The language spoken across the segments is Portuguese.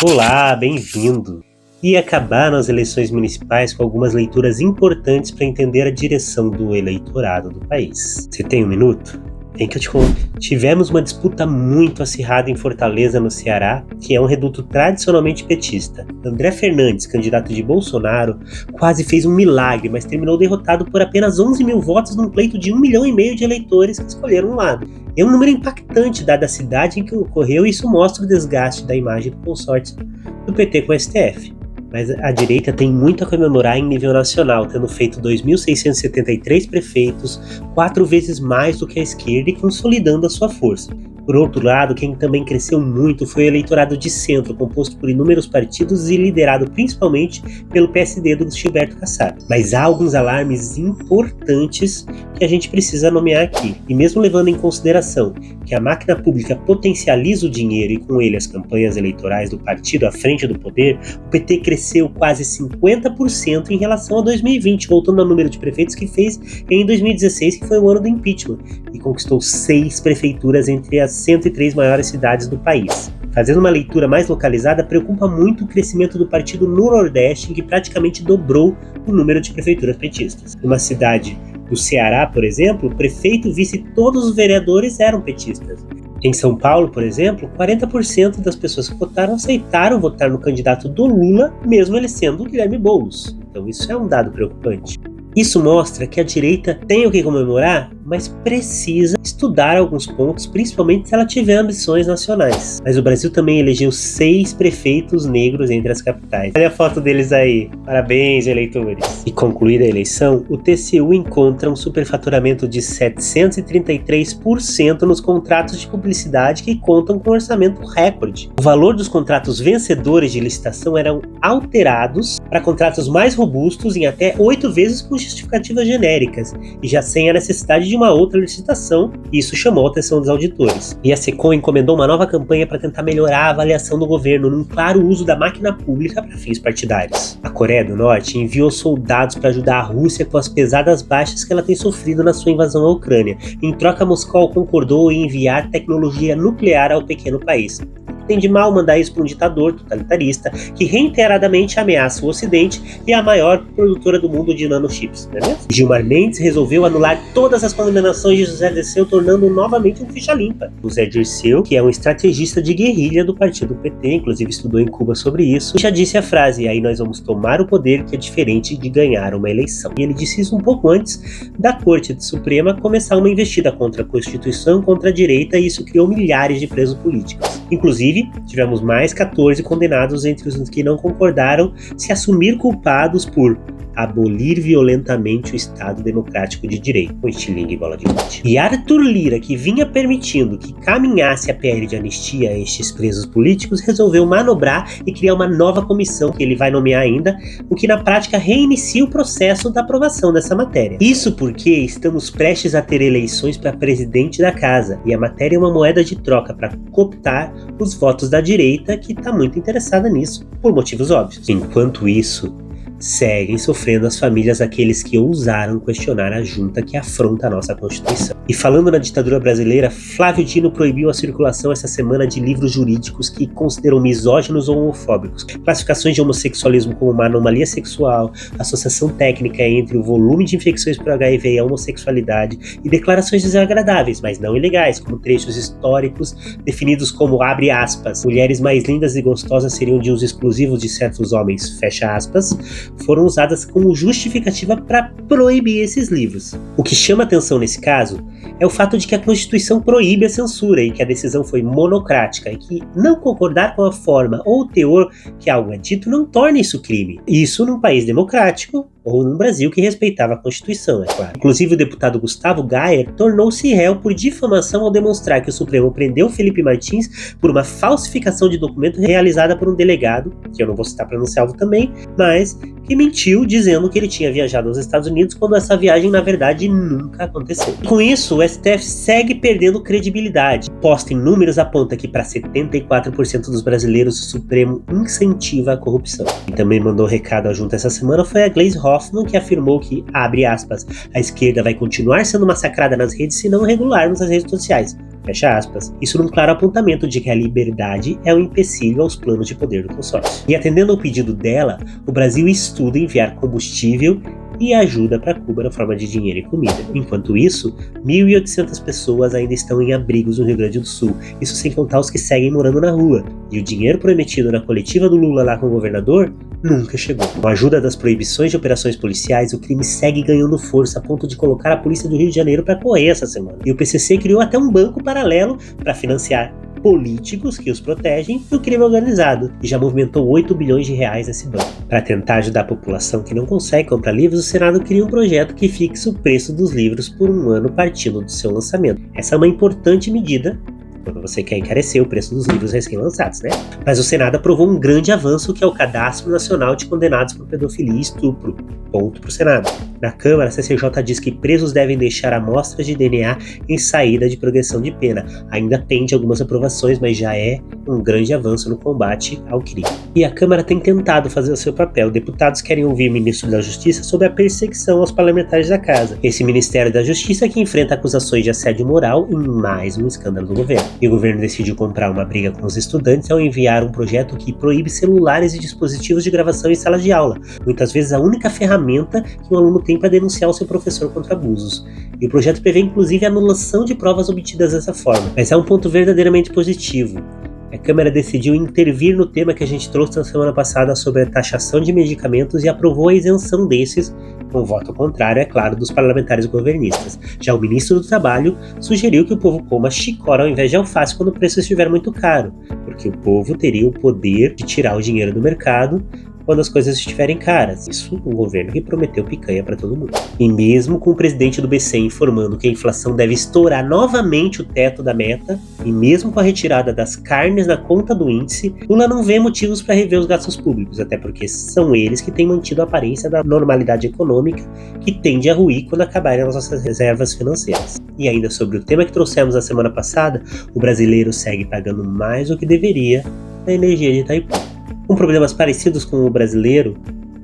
Olá, bem-vindo! E acabaram as eleições municipais com algumas leituras importantes para entender a direção do eleitorado do país. Você tem um minuto? Vem que eu te conto. Tivemos uma disputa muito acirrada em Fortaleza, no Ceará, que é um reduto tradicionalmente petista. André Fernandes, candidato de Bolsonaro, quase fez um milagre, mas terminou derrotado por apenas 11 mil votos num pleito de 1,5 milhão de eleitores que escolheram um lado. É um número impactante dada a cidade em que ocorreu e isso mostra o desgaste da imagem do consórcio do PT com o STF. Mas a direita tem muito a comemorar em nível nacional, tendo feito 2.673 prefeitos, 4 vezes mais do que a esquerda e consolidando a sua força. Por outro lado, quem também cresceu muito foi o eleitorado de centro, composto por inúmeros partidos e liderado principalmente pelo PSD do Gilberto Kassab. Mas há alguns alarmes importantes que a gente precisa nomear aqui. E mesmo levando em consideração que a máquina pública potencializa o dinheiro e com ele as campanhas eleitorais do partido à frente do poder, o PT cresceu quase 50% em relação a 2020, voltando ao número de prefeitos que fez em 2016, que foi o ano do impeachment, e conquistou 6 prefeituras entre as 103 maiores cidades do país. Fazendo uma leitura mais localizada, preocupa muito o crescimento do partido no Nordeste, em que praticamente dobrou o número de prefeituras petistas. Numa cidade do Ceará, por exemplo, o prefeito, vice e todos os vereadores eram petistas. Em São Paulo, por exemplo, 40% das pessoas que votaram aceitaram votar no candidato do Lula, mesmo ele sendo o Guilherme Boulos. Então isso é um dado preocupante. Isso mostra que a direita tem o que comemorar, mas precisa estudar alguns pontos, principalmente se ela tiver ambições nacionais. Mas o Brasil também elegeu 6 prefeitos negros entre as capitais. Olha a foto deles aí. Parabéns, eleitores. E concluída a eleição, o TCU encontra um superfaturamento de 733% nos contratos de publicidade que contam com orçamento recorde. O valor dos contratos vencedores de licitação eram alterados para contratos mais robustos em até 8 vezes com justificativas genéricas, e já sem a necessidade de uma outra licitação, e isso chamou a atenção dos auditores. E a SECOM encomendou uma nova campanha para tentar melhorar a avaliação do governo num claro uso da máquina pública para fins partidários. A Coreia do Norte enviou soldados para ajudar a Rússia com as pesadas baixas que ela tem sofrido na sua invasão à Ucrânia. Em troca, Moscou concordou em enviar tecnologia nuclear ao pequeno país. Tem de mal mandar isso para um ditador totalitarista que reiteradamente ameaça o Ocidente e a maior produtora do mundo de nanochips, não é mesmo? Gilmar Mendes resolveu anular todas as condenações de José Dirceu, tornando-o novamente um ficha limpa. O José Dirceu, que é um estrategista de guerrilha do partido PT, inclusive estudou em Cuba sobre isso, já disse a frase: aí nós vamos tomar o poder, que é diferente de ganhar uma eleição. E ele disse isso um pouco antes da Corte Suprema começar uma investida contra a Constituição, contra a direita, e isso criou milhares de presos políticos. Inclusive, tivemos mais 14 condenados entre os que não concordaram se assumir culpados por abolir violentamente o Estado Democrático de Direito, com estilingue e bola de gude. E Arthur Lira, que vinha permitindo que caminhasse a PL de anistia a estes presos políticos, resolveu manobrar e criar uma nova comissão, que ele vai nomear ainda, o que na prática reinicia o processo da aprovação dessa matéria. Isso porque estamos prestes a ter eleições para presidente da casa, e a matéria é uma moeda de troca para cooptar os votos da direita, que está muito interessada nisso, por motivos óbvios. Enquanto isso, seguem sofrendo as famílias daqueles que ousaram questionar a junta que afronta a nossa Constituição. E falando na ditadura brasileira, Flávio Dino proibiu a circulação essa semana de livros jurídicos que consideram misóginos ou homofóbicos, classificações de homossexualismo como uma anomalia sexual, associação técnica entre o volume de infecções por HIV e a homossexualidade, e declarações desagradáveis, mas não ilegais, como trechos históricos definidos como, abre aspas, mulheres mais lindas e gostosas seriam de uso exclusivo de certos homens, fecha aspas, foram usadas como justificativa para proibir esses livros. O que chama atenção nesse caso é o fato de que a Constituição proíbe a censura e que a decisão foi monocrática, e que não concordar com a forma ou o teor que algo é dito não torna isso crime. Isso num país democrático ou num Brasil que respeitava a Constituição, é claro. Inclusive, o deputado Gustavo Gayer tornou-se réu por difamação ao demonstrar que o Supremo prendeu Felipe Martins por uma falsificação de documento realizada por um delegado, que eu não vou citar para não ser alvo também, mas que mentiu dizendo que ele tinha viajado aos Estados Unidos quando essa viagem, na verdade, nunca aconteceu. Com isso, o STF segue perdendo credibilidade. Posta em números aponta que para 74% dos brasileiros o Supremo incentiva a corrupção. E também mandou recado à junta essa semana foi a Gleisi Hoffmann, que afirmou que, abre aspas, a esquerda vai continuar sendo massacrada nas redes se não regularmos as redes sociais. Fecha aspas. Isso num claro apontamento de que a liberdade é um empecilho aos planos de poder do consórcio. E atendendo ao pedido dela, o Brasil estuda enviar combustível e ajuda para Cuba na forma de dinheiro e comida. Enquanto isso, 1.800 pessoas ainda estão em abrigos no Rio Grande do Sul, isso sem contar os que seguem morando na rua. E o dinheiro prometido na coletiva do Lula lá com o governador nunca chegou. Com a ajuda das proibições de operações policiais, o crime segue ganhando força a ponto de colocar a polícia do Rio de Janeiro para correr essa semana. E o PCC criou até um banco paralelo para financiar políticos que os protegem do crime organizado e já movimentou 8 bilhões de reais nesse banco. Para tentar ajudar a população que não consegue comprar livros, o Senado cria um projeto que fixa o preço dos livros por um ano partindo do seu lançamento. Essa é uma importante medida quando você quer encarecer o preço dos livros recém-lançados, né? Mas o Senado aprovou um grande avanço, que é o Cadastro Nacional de Condenados por Pedofilia e Estupro. Ponto pro Senado. Na Câmara, a CCJ diz que presos devem deixar amostras de DNA em saída de progressão de pena. Ainda pende algumas aprovações, mas já é um grande avanço no combate ao crime. E a Câmara tem tentado fazer o seu papel. Deputados querem ouvir o ministro da Justiça sobre a perseguição aos parlamentares da Casa. Esse Ministério da Justiça que enfrenta acusações de assédio moral em mais um escândalo do governo. E o governo decidiu comprar uma briga com os estudantes ao enviar um projeto que proíbe celulares e dispositivos de gravação em salas de aula, muitas vezes a única ferramenta que um aluno tem para denunciar o seu professor contra abusos. E o projeto prevê inclusive a anulação de provas obtidas dessa forma. Mas é um ponto verdadeiramente positivo. A Câmara decidiu intervir no tema que a gente trouxe na semana passada sobre a taxação de medicamentos e aprovou a isenção desses, com voto contrário, é claro, dos parlamentares governistas. Já o ministro do Trabalho sugeriu que o povo coma chicora ao invés de alface quando o preço estiver muito caro, porque o povo teria o poder de tirar o dinheiro do mercado quando as coisas estiverem caras. Isso um governo que prometeu picanha para todo mundo. E mesmo com o presidente do BCE informando que a inflação deve estourar novamente o teto da meta, e mesmo com a retirada das carnes na conta do índice, Lula não vê motivos para rever os gastos públicos, até porque são eles que têm mantido a aparência da normalidade econômica, que tende a ruir quando acabarem as nossas reservas financeiras. E ainda sobre o tema que trouxemos na semana passada, o brasileiro segue pagando mais do que deveria na energia de Itaipu. Com problemas parecidos com o brasileiro,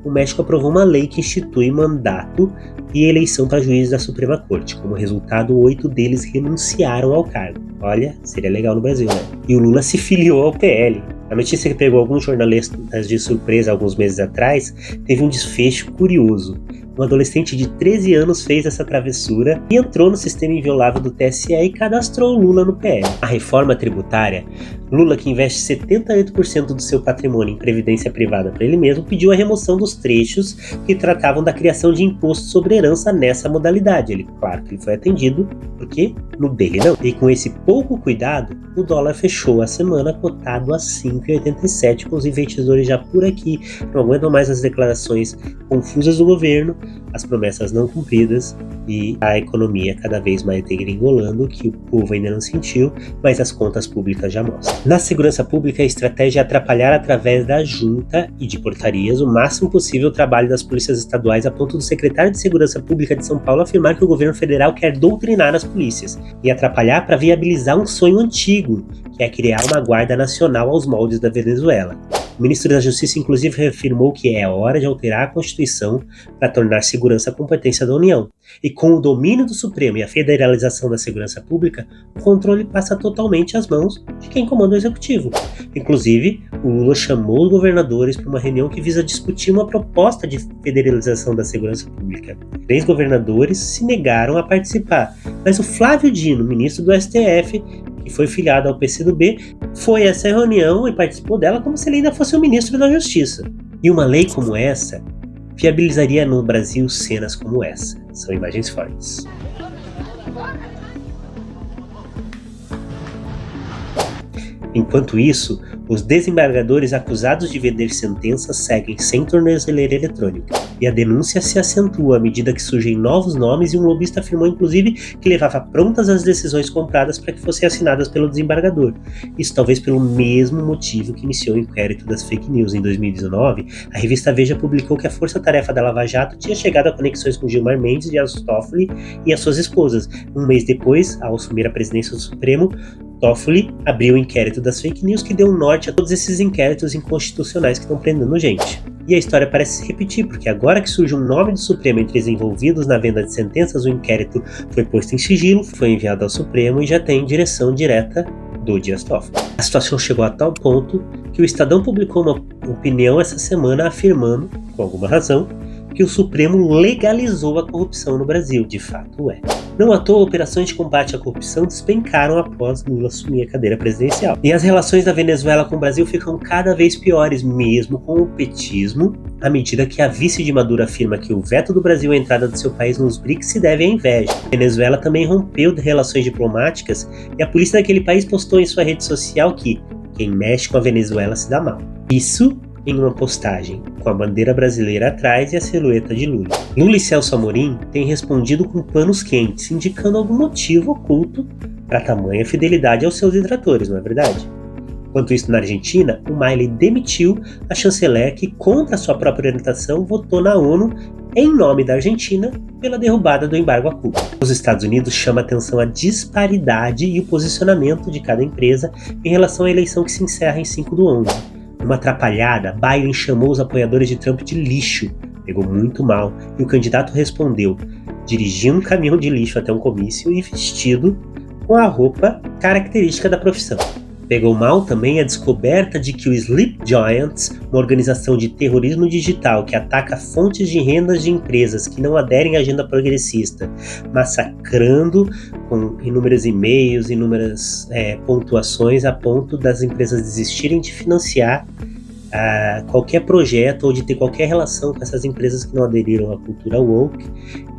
o México aprovou uma lei que institui mandato e eleição para juízes da Suprema Corte. Como resultado, 8 deles renunciaram ao cargo. Olha, seria legal no Brasil, né? E o Lula se filiou ao PL. A notícia que pegou alguns jornalistas de surpresa alguns meses atrás teve um desfecho curioso. Um adolescente de 13 anos fez essa travessura e entrou no sistema inviolável do TSE e cadastrou Lula no PL. A reforma tributária, Lula, que investe 78% do seu patrimônio em previdência privada para ele mesmo, pediu a remoção dos trechos que tratavam da criação de imposto sobre herança nessa modalidade. Ele, claro que ele foi atendido, porque no dele não. E com esse pouco cuidado, o dólar fechou a semana cotado a 5,87, com os investidores já por aqui. Não aguentam mais as declarações confusas do governo, as promessas não cumpridas e a economia cada vez mais degringolando, que o povo ainda não sentiu, mas as contas públicas já mostram. Na segurança pública, a estratégia é atrapalhar através da junta e de portarias o máximo possível o trabalho das polícias estaduais, a ponto do secretário de Segurança Pública de São Paulo afirmar que o governo federal quer doutrinar as polícias e atrapalhar para viabilizar um sonho antigo, que é criar uma guarda nacional aos moldes da Venezuela. O ministro da Justiça inclusive reafirmou que é hora de alterar a Constituição para tornar segurança competência da União. E com o domínio do Supremo e a federalização da segurança pública, o controle passa totalmente às mãos de quem comanda o Executivo. Inclusive, o Lula chamou os governadores para uma reunião que visa discutir uma proposta de federalização da segurança pública. 3 governadores se negaram a participar, mas o Flávio Dino, ministro do STF, que foi filiado ao PCdoB, foi a essa reunião e participou dela como se ele ainda fosse o ministro da Justiça. E uma lei como essa viabilizaria no Brasil cenas como essa. São imagens fortes. Enquanto isso, os desembargadores acusados de vender sentenças seguem sem tornozeleira eletrônica. E a denúncia se acentua à medida que surgem novos nomes e um lobista afirmou inclusive que levava prontas as decisões compradas para que fossem assinadas pelo desembargador. Isso talvez pelo mesmo motivo que iniciou o inquérito das fake news. Em 2019, a revista Veja publicou que a força-tarefa da Lava Jato tinha chegado a conexões com Gilmar Mendes, Dias Toffoli e as suas esposas. Um mês depois, ao assumir a presidência do Supremo, Toffoli abriu o inquérito das fake news que deu norte a todos esses inquéritos inconstitucionais que estão prendendo gente. E a história parece se repetir, porque agora que surge um nome do Supremo entre os envolvidos na venda de sentenças, o inquérito foi posto em sigilo, foi enviado ao Supremo e já tem direção direta do Dias Toffoli. A situação chegou a tal ponto que o Estadão publicou uma opinião essa semana afirmando, com alguma razão, que o Supremo legalizou a corrupção no Brasil. De fato é. Não à toa, operações de combate à corrupção despencaram após Lula assumir a cadeira presidencial. E as relações da Venezuela com o Brasil ficam cada vez piores, mesmo com o petismo, à medida que a vice de Maduro afirma que o veto do Brasil à entrada do seu país nos BRICS se deve à inveja. A Venezuela também rompeu de relações diplomáticas e a polícia daquele país postou em sua rede social que quem mexe com a Venezuela se dá mal. Isso em uma postagem com a bandeira brasileira atrás e a silhueta de Lula. Lula e Celso Amorim têm respondido com panos quentes, indicando algum motivo oculto para tamanha fidelidade aos seus detratores, não é verdade? Enquanto isso, na Argentina, o Milei demitiu a chanceler que, contra sua própria orientação, votou na ONU em nome da Argentina pela derrubada do embargo a Cuba. Os Estados Unidos chamam a atenção a disparidade e o posicionamento de cada empresa em relação à eleição que se encerra em 5/11. Numa atrapalhada, Biden chamou os apoiadores de Trump de lixo. Pegou muito mal e o candidato respondeu, dirigindo um caminhão de lixo até um comício e vestido com a roupa característica da profissão. Pegou mal também a descoberta de que o Sleep Giants, uma organização de terrorismo digital que ataca fontes de rendas de empresas que não aderem à agenda progressista, massacrando com inúmeros e-mails, inúmeras pontuações a ponto das empresas desistirem de financiar qualquer projeto ou de ter qualquer relação com essas empresas que não aderiram à cultura woke,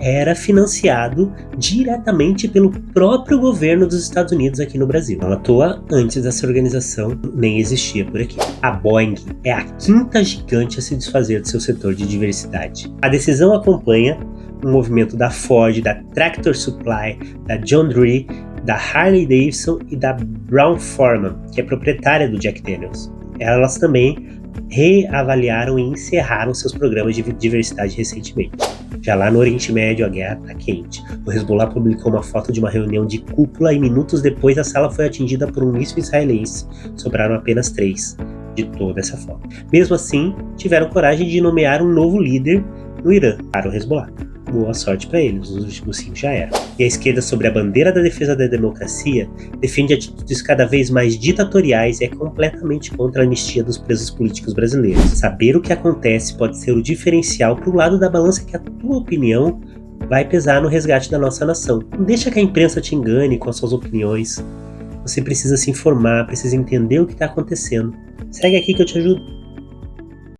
era financiado diretamente pelo próprio governo dos Estados Unidos aqui no Brasil. Não à toa, antes dessa organização nem existia por aqui. A Boeing é a quinta gigante a se desfazer do seu setor de diversidade. A decisão acompanha um movimento da Ford, da Tractor Supply, da John Deere, da Harley Davidson e da Brown-Forman, que é proprietária do Jack Daniels. Elas também reavaliaram e encerraram seus programas de diversidade recentemente. Já lá no Oriente Médio, a guerra está quente. O Hezbollah publicou uma foto de uma reunião de cúpula e minutos depois a sala foi atingida por um míssil israelense. Sobraram apenas 3 de toda essa foto. Mesmo assim, tiveram coragem de nomear um novo líder no Irã para o Hezbollah. Boa sorte para eles, os últimos 5 já eram. E a esquerda, sobre a bandeira da defesa da democracia, defende atitudes cada vez mais ditatoriais e é completamente contra a anistia dos presos políticos brasileiros. Saber o que acontece pode ser o diferencial para o lado da balança que a tua opinião vai pesar no resgate da nossa nação. Não deixa que a imprensa te engane com as suas opiniões. Você precisa se informar, precisa entender o que está acontecendo. Segue aqui que eu te ajudo.